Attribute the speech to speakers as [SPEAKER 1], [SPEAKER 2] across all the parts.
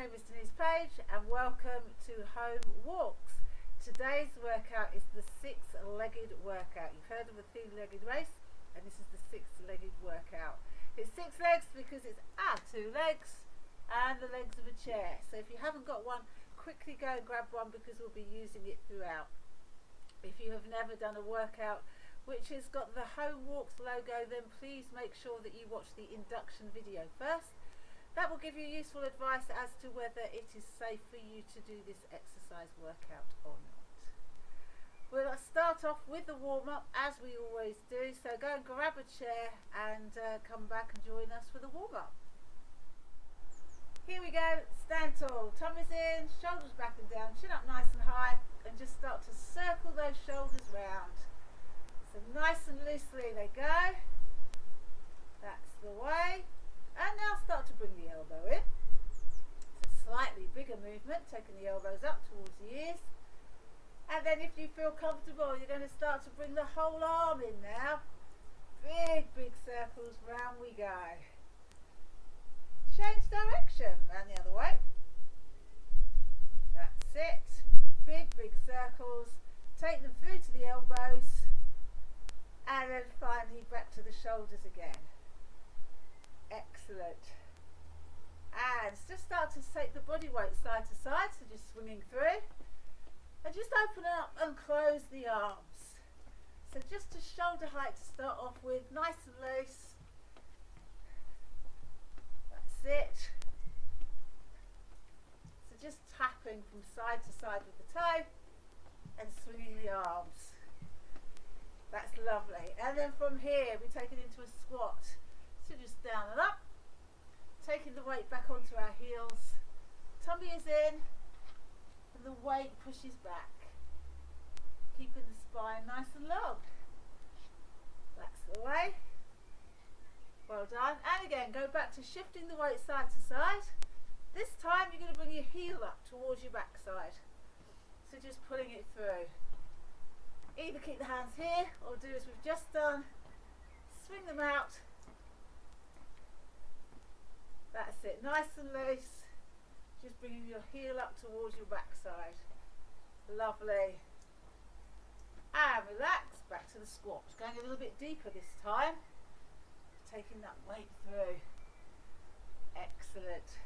[SPEAKER 1] name is Denise and welcome to Home Walks. Today's workout is the six-legged workout. You've heard of a three-legged race, and this is the six-legged workout. It's six legs because it's two legs and the legs of a chair. So if you haven't got one, quickly go and grab one because we'll be using it throughout. If you have never done a workout which has got the Home Walks logo, then please make sure that you watch the induction video first. That will give you useful advice as to whether it is safe for you to do this exercise workout or not. We'll start off with the warm-up as we always do, so go and grab a chair and come back and join us for the warm-up. Here we go, stand tall, tummies in, shoulders back and down, chin up nice and high, and just start to circle those shoulders round. So nice and loosely they go, that's the way. And now start to bring the elbow in. It's a slightly bigger movement, taking the elbows up towards the ears. And then if you feel comfortable, you're going to start to bring the whole arm in now. Big circles, round we go. Change direction, round the other way. That's it. Big circles. Take them through to the elbows. And then finally back to the shoulders again. Excellent. And just start to take the body weight side to side, so just swinging through. And just open up and close the arms. So just to shoulder height to start off with, nice and loose. That's it. So just tapping from side to side with the toe and swinging the arms. That's lovely. And then from here we take it into a squat. So just down and up, taking the weight back onto our heels, tummy is in, and the weight pushes back, keeping the spine nice and long. That's the way. Well done. And again, go back to shifting the weight side to side. This time you're going to bring your heel up towards your backside. So just pulling it through. Either keep the hands here or do as we've just done, swing them out. That's it, nice and loose. Just bringing your heel up towards your backside. Lovely. And relax, back to the squat. Going a little bit deeper this time. Taking that weight through. Excellent.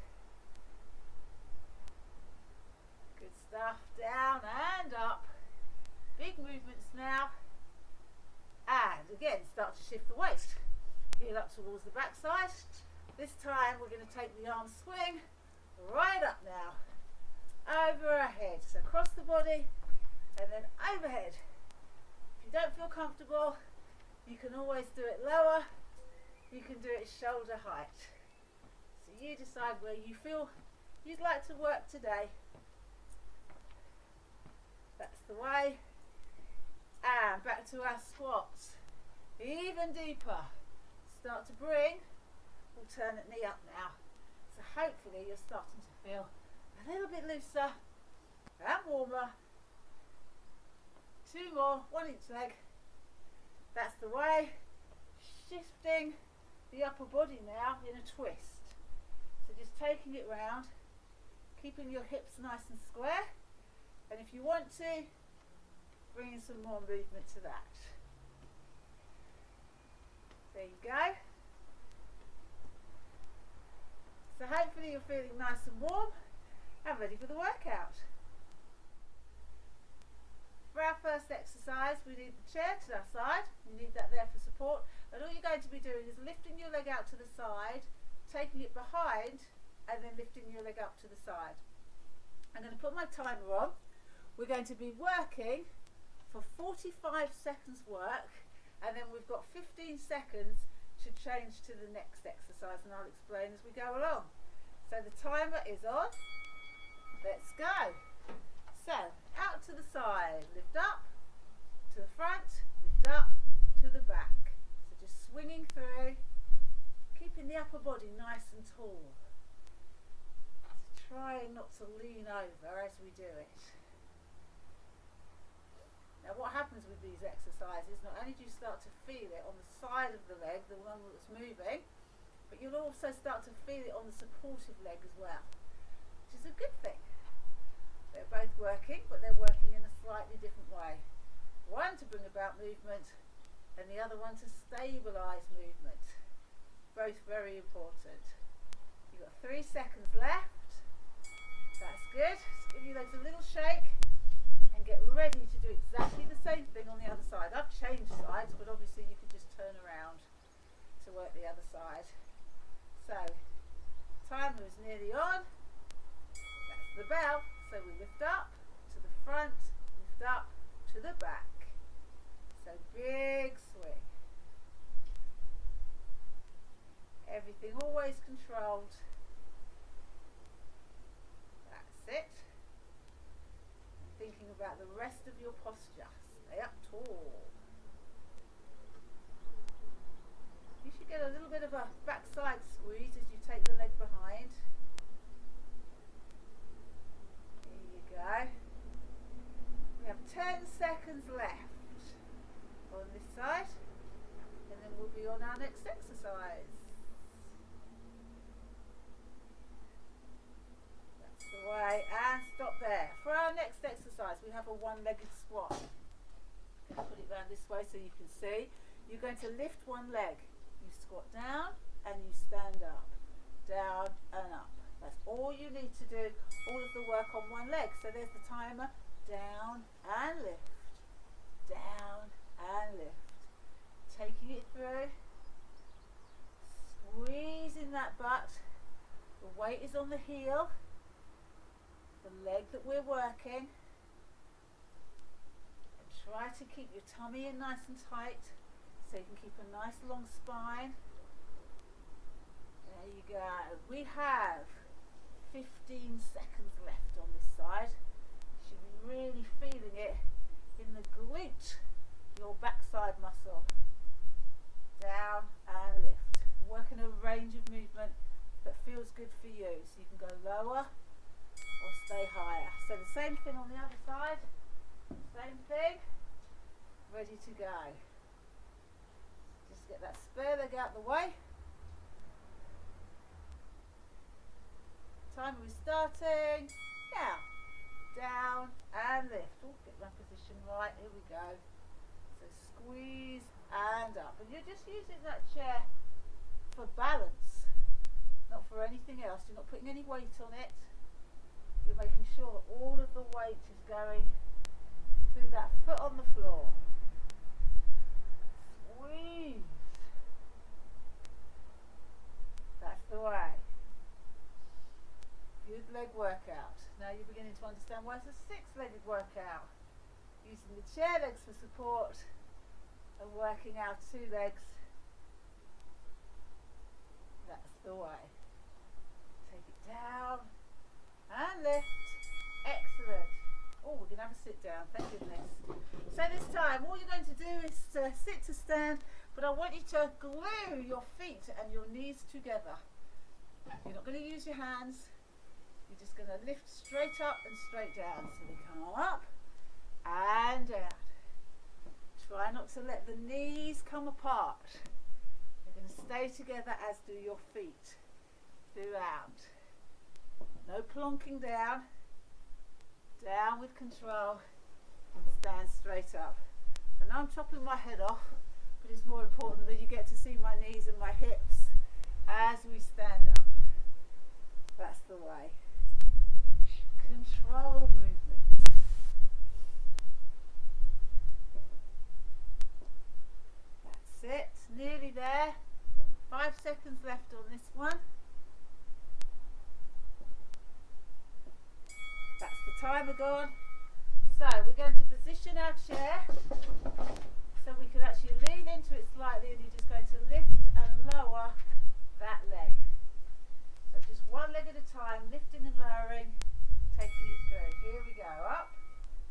[SPEAKER 1] Good stuff. Down and up. Big movements now. And again, start to shift the weight. Heel up towards the backside. This time we're going to take the arm swing right up now, over our head, so across the body and then overhead. If you don't feel comfortable, you can always do it lower, you can do it shoulder height. So you decide where you feel you'd like to work today. That's the way. And back to our squats, even deeper. Start to bring alternate knee up now, so hopefully you're starting to feel a little bit looser and warmer. Two more, one each leg. That's the way. Shifting the upper body now in a twist, so just taking it round, keeping your hips nice and square, and if you want to, bring some more movement to that. There you go. So hopefully you're feeling nice and warm and ready for the workout. For our first exercise, we need the chair to our side. You need that there for support. And all you're going to be doing is lifting your leg out to the side, taking it behind, and then lifting your leg up to the side. I'm going to put my timer on. We're going to be working for 45 seconds work, and then we've got 15 seconds to change to the next exercise, and I'll explain as we go along. So the timer is on. Let's go. So out to the side, lift up to the front, lift up to the back. So just swinging through, keeping the upper body nice and tall. So trying not to lean over as we do it. Now what happens with these exercises, not only do you start to feel it on the side of the leg, the one that's moving, but you'll also start to feel it on the supportive leg as well. which is a good thing. They're both working, but they're working in a slightly different way. One to bring about movement, and the other one to stabilise movement. Both very important. You've got 3 seconds left. That's good. Just give your legs a little shake and get ready to do exactly the same thing on the other side. I've changed sides, but obviously you could just turn around to work the other side. So, timer is nearly on. That's the bell. So we lift up to the front, lift up to the back. So big swing. Everything always controlled. That's it. Thinking about the rest of your posture. Stay up tall. You should get a little bit of a backside squeeze as you take the leg behind. There you go. We have 10 seconds left on this side, and then we'll be on our next exercise. That's the way, and stop there. For our next exercise, we have a one-legged squat. I'll put it around this way so you can see. You're going to lift one leg. You squat down and you stand up. Down and up. That's all you need to do. All of the work on one leg. So there's the timer. Down and lift. Down and lift. Taking it through. Squeezing that butt. The weight is on the heel. The leg that we're working. Try to keep your tummy in nice and tight so you can keep a nice long spine. There you go. We have 15 seconds left on this side. You should be really feeling it in the glute, your backside muscle. Down and lift. Working a range of movement that feels good for you. So you can go lower or stay higher. So the same thing on the other side. Same thing. Ready to go. Just get that spare leg out the way. Timer is starting. Now, down and lift. Oh, get my position right. Here we go. So squeeze and up. And you're just using that chair for balance, not for anything else. You're not putting any weight on it. You're making sure that all of the weight is going through that foot on the floor. Squeeze. That's the way. Good leg workout. Now you're beginning to understand why it's a 6-legged workout. Using the chair legs for support and working out 2 legs. That's the way. Take it down and lift. Excellent. Oh, we're going to have a sit down, thank goodness. So this time, all you're going to do is sit to stand, but I want you to glue your feet and your knees together. You're not going to use your hands. You're just going to lift straight up and straight down. So they come up and down. Try not to let the knees come apart. They're going to stay together, as do your feet throughout. No plonking down. Down with control and stand straight up. And I'm chopping my head off, but it's more important that you get to see my knees and my hips as we stand up. That's the way. Control movement. That's it. Nearly there. 5 seconds left on this one. That's the timer gone. So we're going to position our chair so we can actually lean into it slightly, and you're just going to lift and lower that leg. So just one leg at a time, lifting and lowering, taking it through. Here we go, up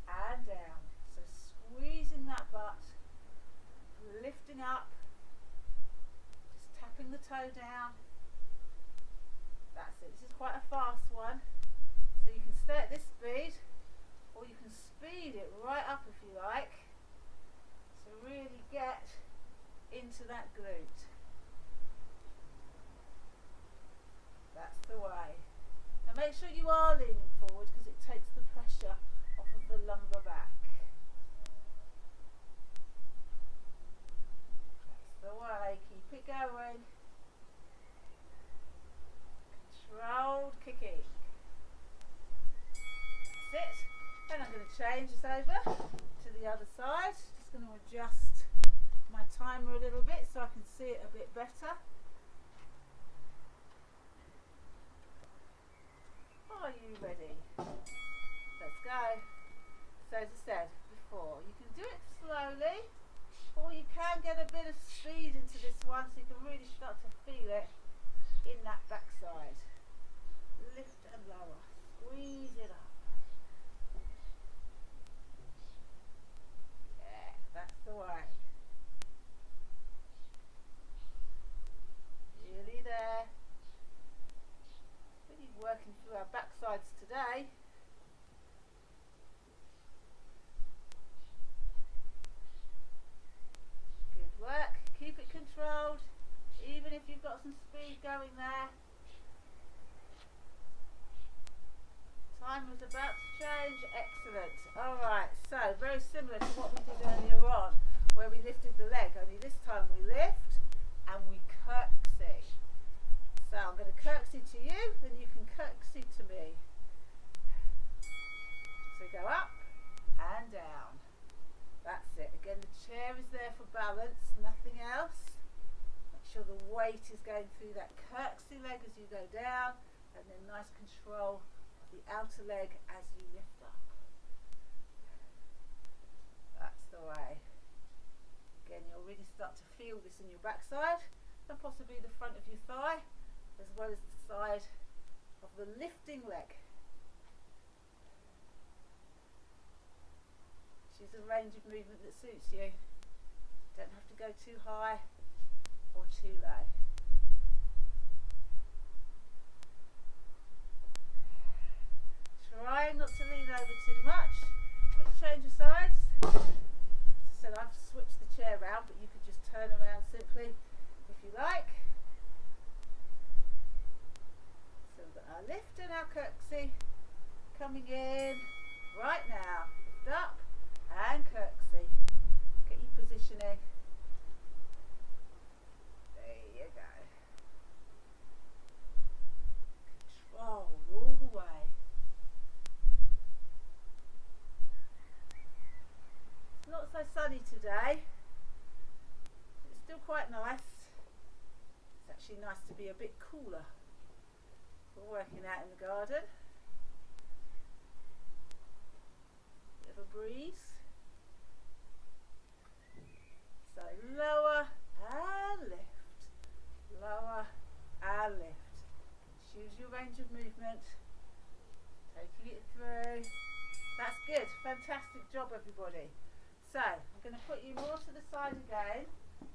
[SPEAKER 1] and down. So squeezing that butt, lifting up, just tapping the toe down. That's it. This is quite a fast one. So you can stay at this speed, or you can speed it right up if you like, to really get into that glute. That's the way. Now make sure you are changes over to the other side. Just going to adjust my timer a little bit so I can see it a bit better. Are you ready? Let's go. So as I said before, you can do it slowly, or you can get a bit of speed into this one so you can really start to feel it in that backside. Lift and lower, squeeze it up. Yeah, that's the way. Really there. Really working through our backsides today. Good work. Keep it controlled, even if you've got some speed going there. Timer's about to change. Excellent. Alright, so very similar to what we did earlier on, where we lifted the leg, only this time we lift and we curtsy. So I'm going to curtsy to you, and you can curtsy to me. So go up and down. That's it. Again, the chair is there for balance, nothing else. Make sure the weight is going through that curtsy leg as you go down, and then nice control the outer leg as you lift up. That's the way. Again, you'll really start to feel this in your backside and possibly the front of your thigh, as well as the side of the lifting leg. Choose a range of movement that suits you. Don't have to go too high or too low. Trying not to lean over too much. Quick change of sides. As I said, I've switched the chair around, but you could just turn around simply if you like. So we've got our lift and our curtsy coming in right now. Lift up and curtsy. Get your positioning. There you go. Control all the way. Not so sunny today. It's still quite nice. It's actually nice to be a bit cooler for working out in the garden. Bit of a breeze. So lower and lift. Lower and lift. Choose your range of movement. Taking it through. That's good. Fantastic job, everybody. So, I'm going to put you more to the side again.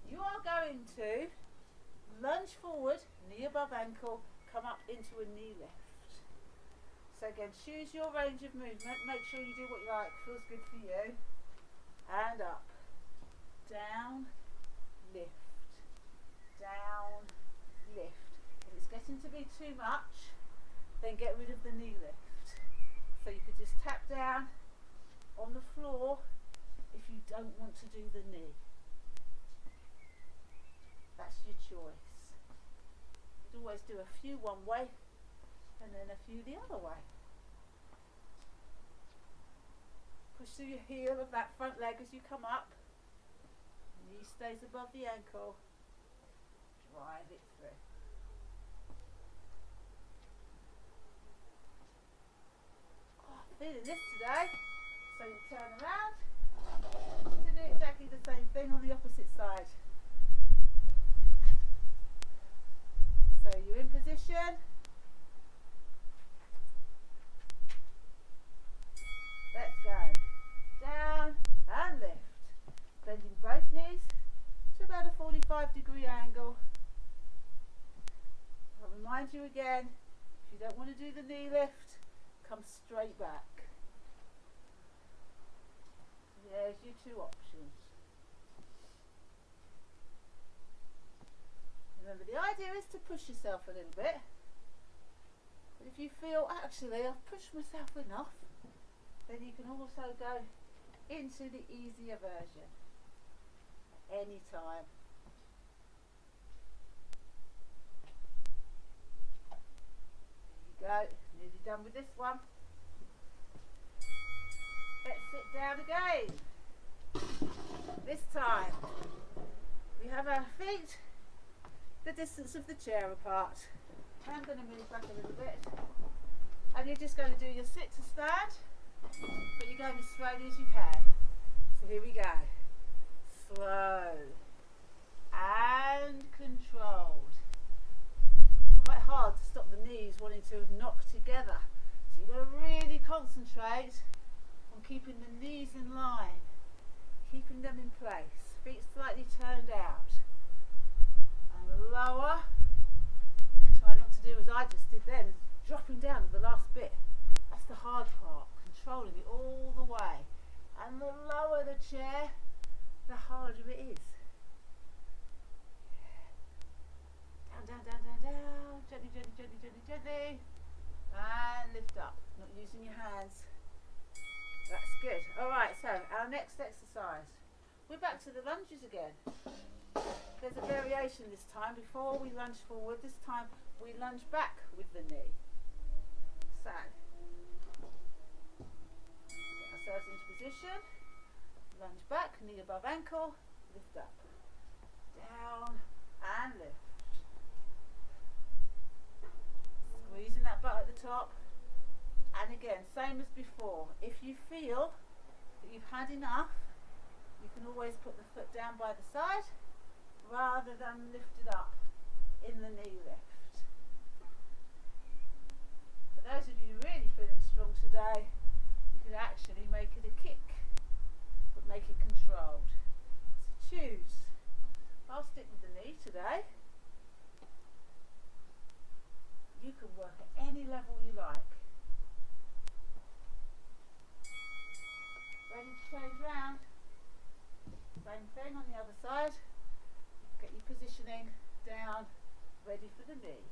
[SPEAKER 1] You are going to lunge forward, knee above ankle, come up into a knee lift. So again, choose your range of movement. Make sure you do what you like, feels good for you. And up. Down, lift. Down, lift. If it's getting to be too much, then get rid of the knee lift. So you could just tap down on the floor if you don't want to do the knee. That's your choice. You could always do a few one way and then a few the other way. Push through your heel of that front leg as you come up. Knee stays above the ankle. Drive it through. Oh, feeling this today. So you turn around to do exactly the same thing on the opposite side. So you're in position. Let's go. Down and lift. Bending both knees to about a 45-degree angle. I'll remind you again, if you don't want to do the knee lift, come straight back. There's your two options. Remember, the idea is to push yourself a little bit. But if you feel, actually, I've pushed myself enough, then you can also go into the easier version anytime. There you go. Nearly done with this one. Let's sit down again. This time we have our feet the distance of the chair apart. I'm going to move back a little bit, and you're just going to do your sit to stand, but you're going as slowly as you can. So here we go. Slow and controlled. It's quite hard to stop the knees wanting to knock together, so you've got to really concentrate on keeping the knees in line, keeping them in place, feet slightly turned out, and lower. Try not to do as I just did then, dropping down to the last bit. That's the hard part, controlling it all the way. And the lower the chair, the harder it is. Down, down, down, down, down. Gently, gently, gently, gently, gently. And lift up, not using your hands. That's good. Alright, so our next exercise. We're back to the lunges again. There's a variation this time. Before we lunge forward, this time we lunge back with the knee. So, get ourselves into position. Lunge back, knee above ankle, lift up. Down and lift. Squeezing that butt at the top. And again, same as before. If you feel that you've had enough, you can always put the foot down by the side rather than lift it up in the knee lift. For those of you really feeling strong today, you could actually make it a kick, but make it controlled. So choose. I'll stick with the knee today. You can work at any level you like. Ready to change round? Same thing on the other side. Get your positioning down, ready for the knee.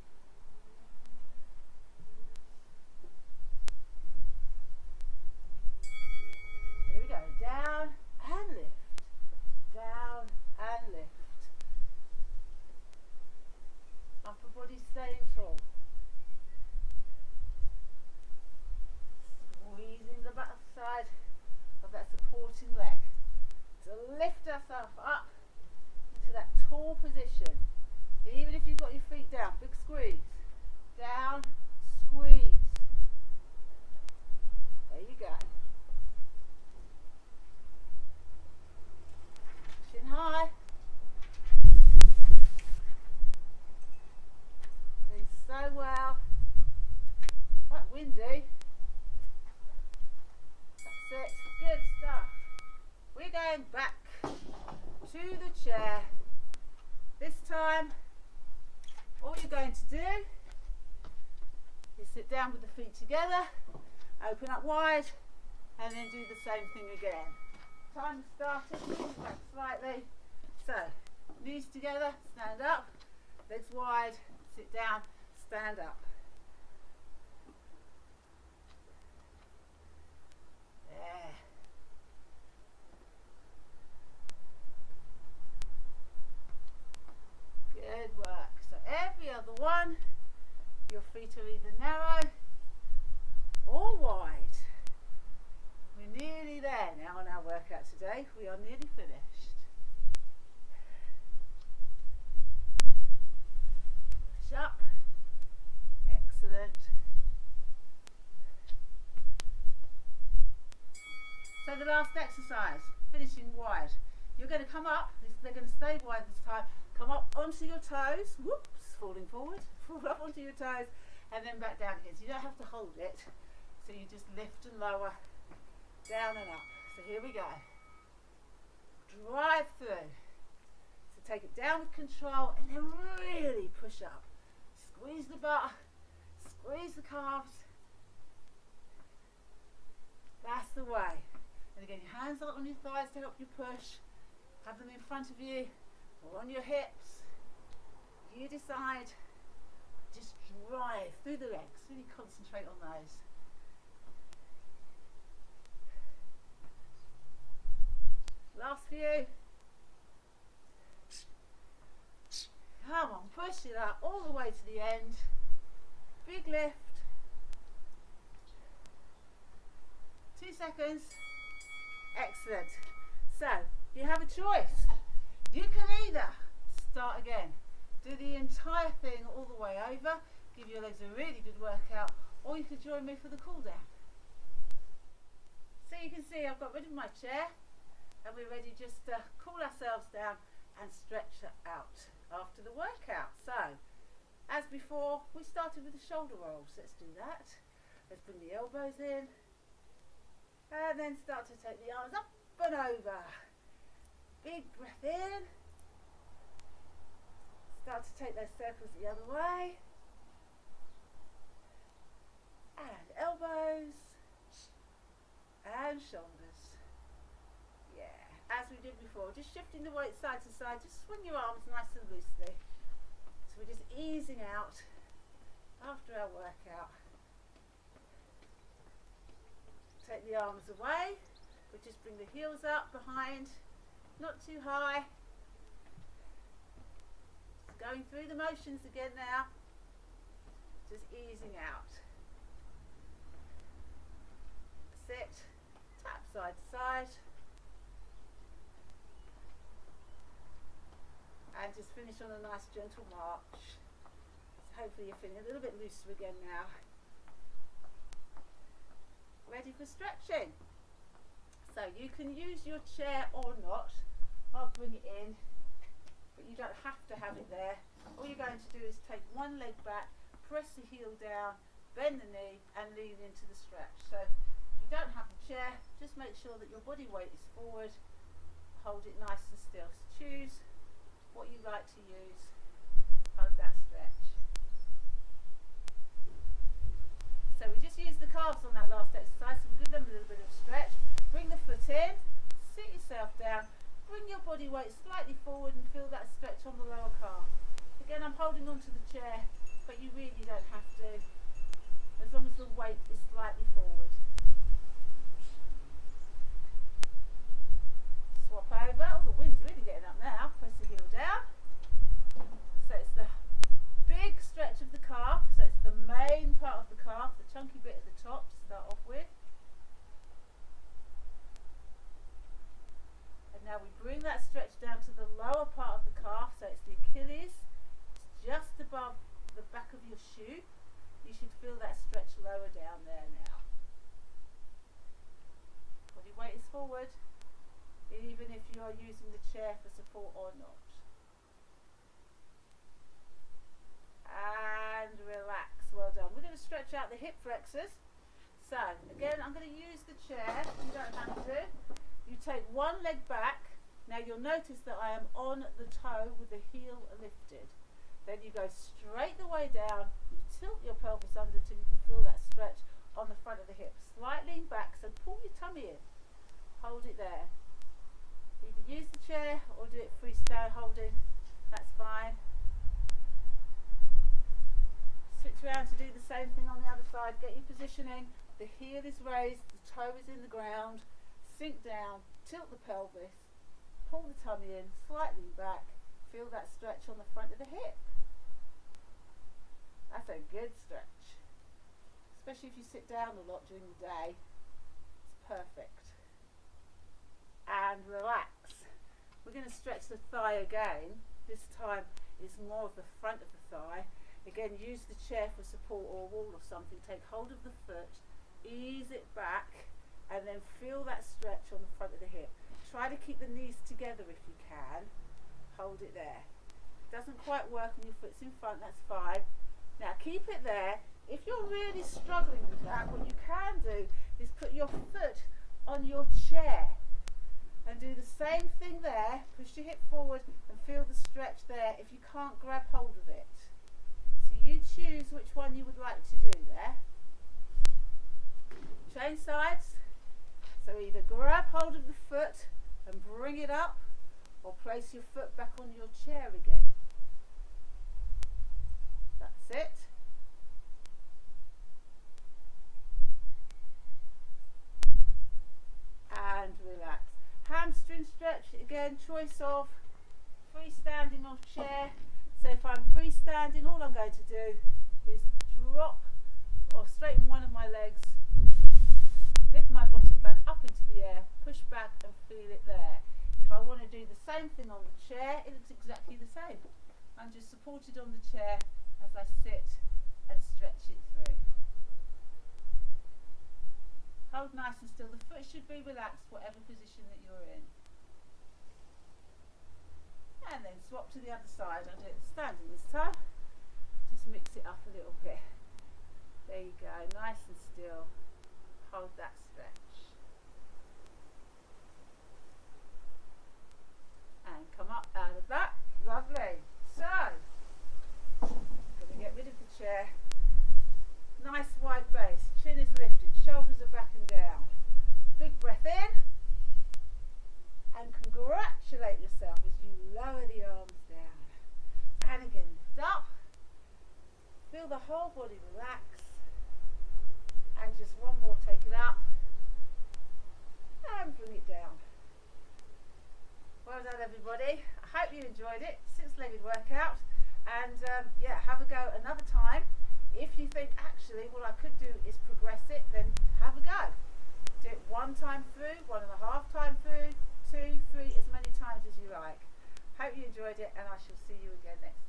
[SPEAKER 1] Here we go. Down and lift. Down and lift. Upper body staying tall. Squeezing the back side of that supporting leg to lift ourselves up into that tall position. Even if you've got your feet down, big squeeze. Down, squeeze. There you go. Chin high. Doing so well. Quite windy. That's it. Good stuff. We're going back to the chair. This time, all you're going to do is sit down with the feet together, open up wide, and then do the same thing again. Time started, move back slightly. So, knees together, stand up, legs wide, sit down, stand up. There. Good work. So every other one, your feet are either narrow or wide. We're nearly there now on our workout today. We are nearly finished. Push up. Excellent. So the last exercise, finishing wide. You're going to come up, they're going to stay wide this time. Come up onto your toes, whoops, falling forward, fall up onto your toes, and then back down again. So you don't have to hold it, so you just lift and lower, down and up. So here we go. Drive through. So take it down with control, and then really push up. Squeeze the butt, squeeze the calves. That's the way. And again, your hands up on your thighs to help you push. Have them in front of you or on your hips. You decide. Just drive through the legs. Really concentrate on those. Last few. Come on, push it up all the way to the end. Big lift. 2 seconds. Excellent. So you have a choice. You can either start again, do the entire thing all the way over, give your legs a really good workout, or you could join me for the cool down. So you can see I've got rid of my chair and we're ready just to cool ourselves down and stretch out after the workout. So as before, we started with the shoulder rolls. Let's do that. Let's bring the elbows in and then start to take the arms up and over. Big breath in. Start to take those circles the other way. And elbows and shoulders. Yeah, as we did before, just shifting the weight side to side. Just swing your arms nice and loosely. So we're just easing out after our workout. Take the arms away. We just bring the heels up behind, not too high. Just going through the motions again now. Just easing out. Sit, tap side to side. And just finish on a nice gentle march. So hopefully you're feeling a little bit looser again now. Ready for stretching. So you can use your chair or not. I'll bring it in, but you don't have to have it there. All you're going to do is take one leg back, press the heel down, bend the knee and lean into the stretch. So if you don't have a chair, just make sure that your body weight is forward. Hold it nice and still. So choose what you like to use. Hug that stretch. So we just use the calves on that last exercise, so we'll give them a little bit of stretch. Bring the foot in, sit yourself down, bring your body weight slightly forward and feel that stretch on the lower calf. Again, I'm holding onto the chair, but you really don't have to, as long as the weight is slightly forward. Swap over. Oh, the wind's really getting up now. Press the heel down. So it's the big stretch of the calf, so it's the main part of the calf, the chunky bit at the top to start off with. And now we bring that stretch down to the lower part of the calf, so it's the Achilles. It's just above the back of your shoe. You should feel that stretch lower down there now. Body weight is forward, even if you are using the chair for support or not. And relax. Well done. We're going to stretch out the hip flexors. So again, I'm going to use the chair. You don't have to. You take one leg back. Now you'll notice that I am on the toe with the heel lifted. Then you go straight the way down. You tilt your pelvis under till you can feel that stretch on the front of the hip. Slightly back, so pull your tummy in. Hold it there. Either use the chair or do it freestyle holding. That's fine. Switch around to do the same thing on the other side. Get your positioning. The heel is raised, the toe is in the ground. Sink down, tilt the pelvis, pull the tummy in, slightly back. Feel that stretch on the front of the hip. That's a good stretch. Especially if you sit down a lot during the day. It's perfect. And relax. We're going to stretch the thigh again. This time is more of the front of the thigh. Again, use the chair for support or a wall or something. Take hold of the foot, ease it back, and then feel that stretch on the front of the hip. Try to keep the knees together if you can. Hold it there. If it doesn't quite work and your foot's in front, that's fine. Now keep it there. If you're really struggling with that, what you can do is put your foot on your chair and do the same thing there. Push your hip forward and feel the stretch there if you can't grab hold of it. You choose which one you would like to do there. Change sides. So either grab hold of the foot and bring it up, or place your foot back on your chair again. That's it. And relax. Hamstring stretch, again, choice of freestanding or chair. So if I'm freestanding, all I'm going to do is drop or straighten one of my legs lift my bottom back up into the air, push back and feel it there. If I want to do the same thing on the chair, it looks exactly the same. I'm just supported on the chair as I sit and stretch it through. Hold nice and still. The foot should be relaxed, whatever position that you're in. And then swap to the other side. I'll do it standing this time. Just mix it up a little bit. There you go, nice and still. Hold that stretch. And come up out of that. Lovely. So, going to get rid of the chair. Nice wide base. Chin is lifted. Shoulders are back and down. Big breath in. And congratulate yourself as you lower the arms down. And again, lift up. Feel the whole body relax. And just one more, take it up. And bring it down. Well done, everybody. I hope you enjoyed it. 6-legged workout. And yeah, have a go another time. If you think, actually, what I could do is progress it, then have a go. Do it 1 time through, 1.5 time through, 2, 3, as many times as you like. Hope you enjoyed it, and I shall see you again next time.